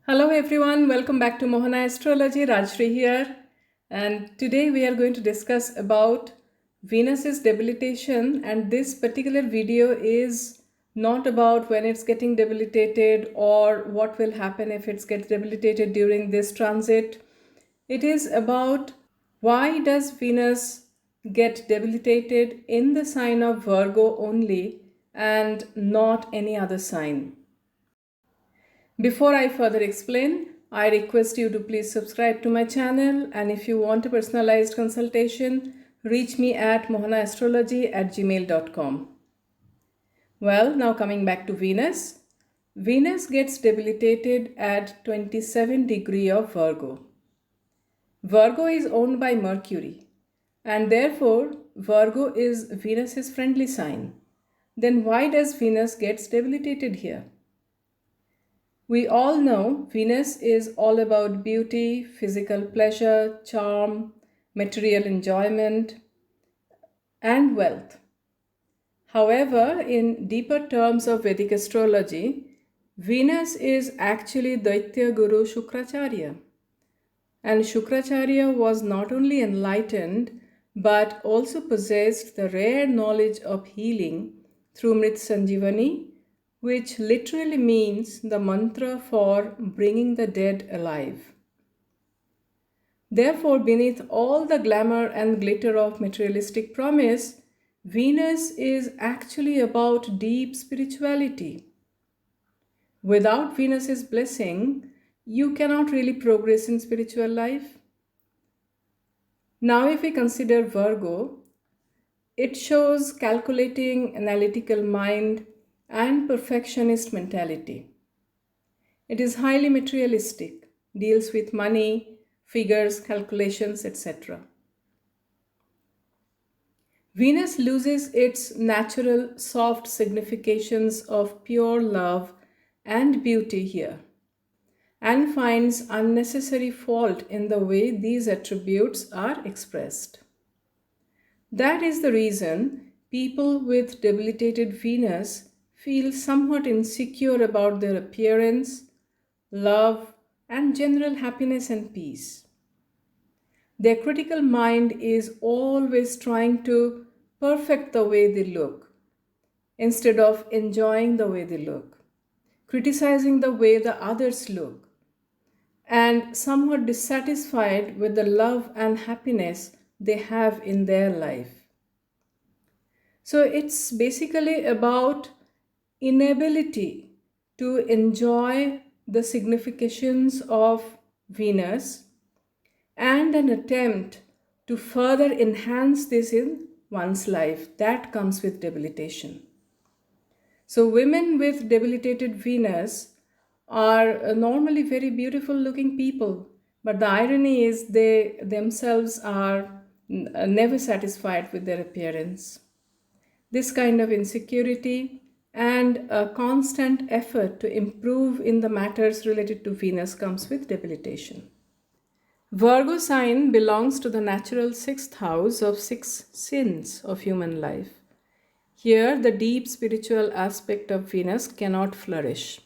Hello everyone, welcome back to Mohana Astrology. Rajshri here, and today we are going to discuss about Venus's debilitation, and this particular video is not about when it's getting debilitated or what will happen if it gets debilitated during this transit. It is about why does Venus get debilitated in the sign of Virgo only and not any other sign. Before I further explain, I request you to please subscribe to my channel, and if you want a personalized consultation, reach me at mohanaastrology@gmail.com. Well, now coming back to Venus. Venus gets debilitated at 27 degree of Virgo. Virgo is owned by Mercury, and therefore Virgo is Venus's friendly sign. Then why does Venus get debilitated here? We all know Venus is all about beauty, physical pleasure, charm, material enjoyment, and wealth. However, in deeper terms of Vedic astrology, Venus is actually Daitya Guru Shukracharya. And Shukracharya was not only enlightened but also possessed the rare knowledge of healing through Mrit Sanjeevani, which literally means the mantra for bringing the dead alive. Therefore, beneath all the glamour and glitter of materialistic promise, Venus is actually about deep spirituality. Without Venus's blessing, you cannot really progress in spiritual life. Now, if we consider Virgo, it shows calculating, analytical mind, and perfectionist mentality. It is highly materialistic, deals with money, figures, calculations, etc. Venus loses its natural soft significations of pure love and beauty here, and finds unnecessary fault in the way these attributes are expressed. That is the reason people with debilitated Venus feel somewhat insecure about their appearance, love, and general happiness and peace. Their critical mind is always trying to perfect the way they look instead of enjoying the way they look, criticizing the way the others look, and somewhat dissatisfied with the love and happiness they have in their life. So it's basically about inability to enjoy the significations of Venus and an attempt to further enhance this in one's life. That comes with debilitation. So women with debilitated Venus are normally very beautiful looking people, but the irony is they themselves are never satisfied with their appearance. This kind of insecurity and a constant effort to improve in the matters related to Venus comes with debilitation. Virgo sign belongs to the natural sixth house of six sins of human life. Here, the deep spiritual aspect of Venus cannot flourish.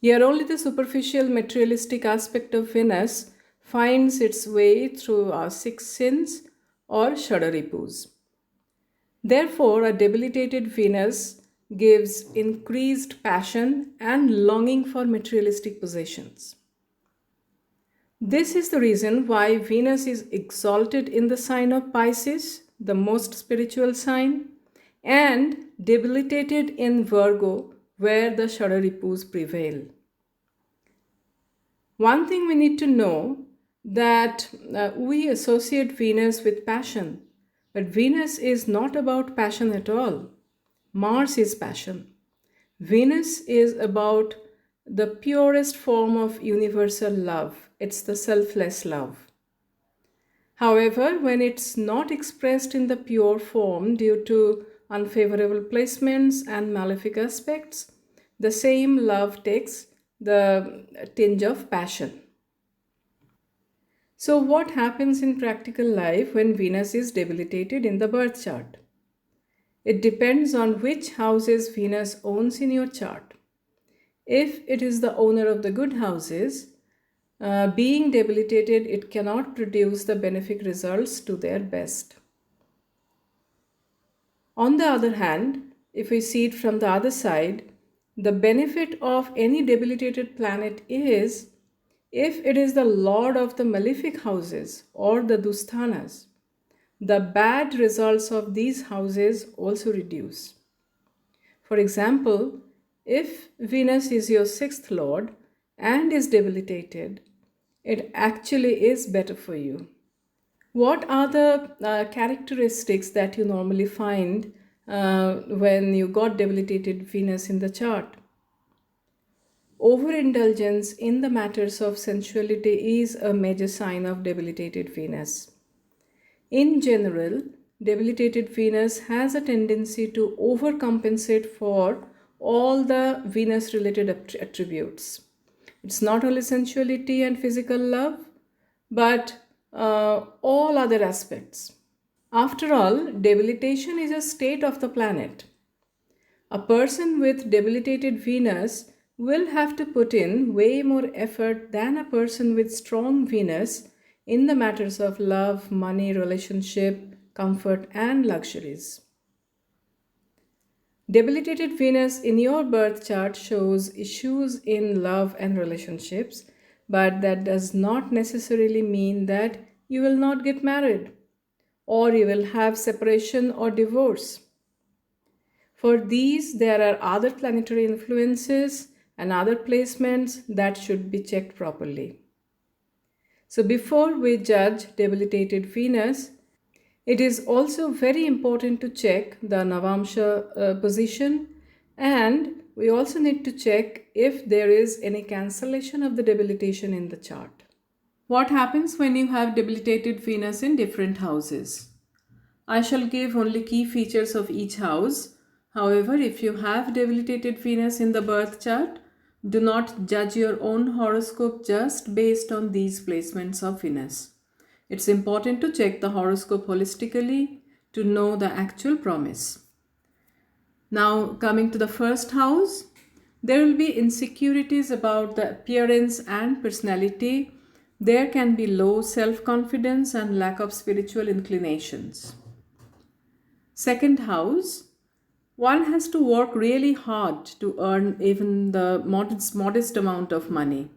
Here, only the superficial materialistic aspect of Venus finds its way through our six sins or Shadaripus. Therefore, a debilitated Venus gives increased passion and longing for materialistic possessions. This is the reason why Venus is exalted in the sign of Pisces, the most spiritual sign, and debilitated in Virgo, where the Shadaripus prevail. One thing we need to know that we associate Venus with passion, but Venus is not about passion at all. Mars is passion. Venus is about the purest form of universal love. It's the selfless love. However, when it's not expressed in the pure form due to unfavorable placements and malefic aspects, the same love takes the tinge of passion. So what happens in practical life when Venus is debilitated in the birth chart? It depends on which houses Venus owns in your chart. If it is the owner of the good houses, being debilitated, it cannot produce the benefic results to their best. On the other hand, if we see it from the other side, the benefit of any debilitated planet is if it is the lord of the malefic houses or the dusthanas, the bad results of these houses also reduce. For example, if Venus is your sixth lord and is debilitated, it actually is better for you. What are the characteristics that you normally find when you got debilitated Venus in the chart? Overindulgence in the matters of sensuality is a major sign of debilitated Venus. In general, debilitated Venus has a tendency to overcompensate for all the Venus related attributes. It's not only sensuality and physical love, but all other aspects. After all, debilitation is a state of the planet. A person with debilitated Venus will have to put in way more effort than a person with strong Venus in the matters of love, money, relationship, comfort, and luxuries. Debilitated Venus in your birth chart shows issues in love and relationships, but that does not necessarily mean that you will not get married or you will have separation or divorce. For these, there are other planetary influences and other placements that should be checked properly. So before we judge debilitated Venus, it is also very important to check the Navamsha position, and we also need to check if there is any cancellation of the debilitation in the chart. What happens when you have debilitated Venus in different houses? I shall give only key features of each house. However, if you have debilitated Venus in the birth chart, do not judge your own horoscope just based on these placements of Venus. It's important to check the horoscope holistically to know the actual promise. Now, coming to the first house, there will be insecurities about the appearance and personality. There can be low self-confidence and lack of spiritual inclinations. Second house, one has to work really hard to earn even the modest amount of money.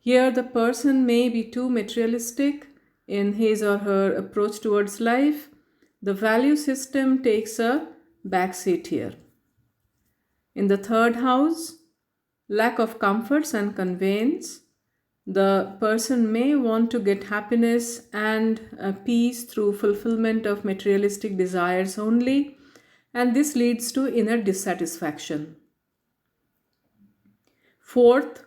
Here, the person may be too materialistic in his or her approach towards life. The value system takes a backseat here. In the third house, lack of comforts and conveyance. The person may want to get happiness and peace through fulfillment of materialistic desires only, and this leads to inner dissatisfaction. Fourth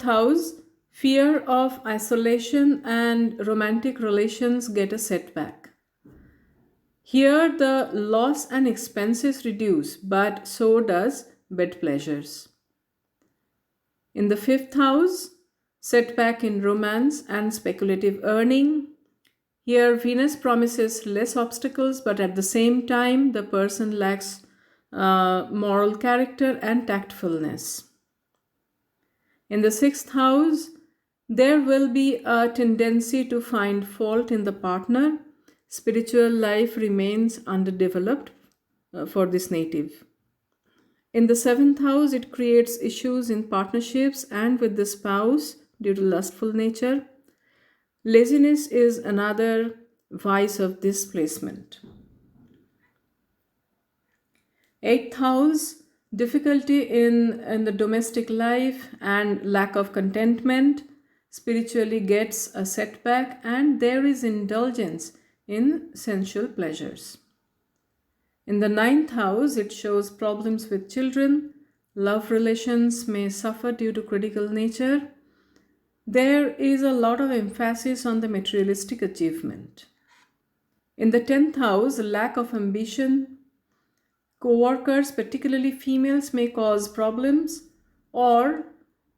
house, fear of isolation and romantic relations get a setback. Here the loss and expenses reduce, but so does bed pleasures. In the fifth house, setback in romance and speculative earning. Here Venus promises less obstacles, but at the same time the person lacks moral character and tactfulness. In the sixth house, there will be a tendency to find fault in the partner. Spiritual life remains underdeveloped for this native. In the seventh house, it creates issues in partnerships and with the spouse due to lustful nature. Laziness is another vice of this placement. Eighth house, difficulty in the domestic life and lack of contentment spiritually gets a setback, and there is indulgence in sensual pleasures. In the ninth house, it shows problems with children. Love relations may suffer due to critical nature. There is a lot of emphasis on the materialistic achievement. In the 10th house, lack of ambition. Co-workers, particularly females, may cause problems, or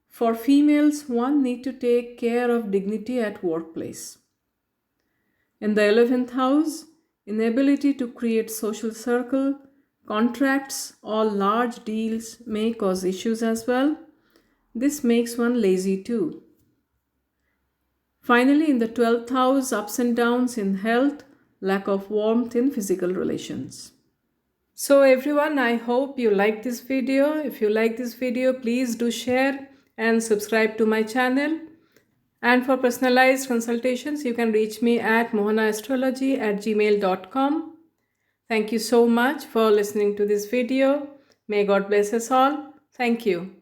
for females, one need to take care of dignity at workplace. In the 11th house, inability to create social circle, Contracts or large deals may cause issues as well. This makes one lazy too. Finally, in the 12th house, ups and downs in health, lack of warmth in physical relations. So everyone, I hope you like this video. If you like this video, please do share and subscribe to my channel. And for personalized consultations, you can reach me at mohanaastrology@gmail.com. Thank you so much for listening to this video. May God bless us all. Thank you.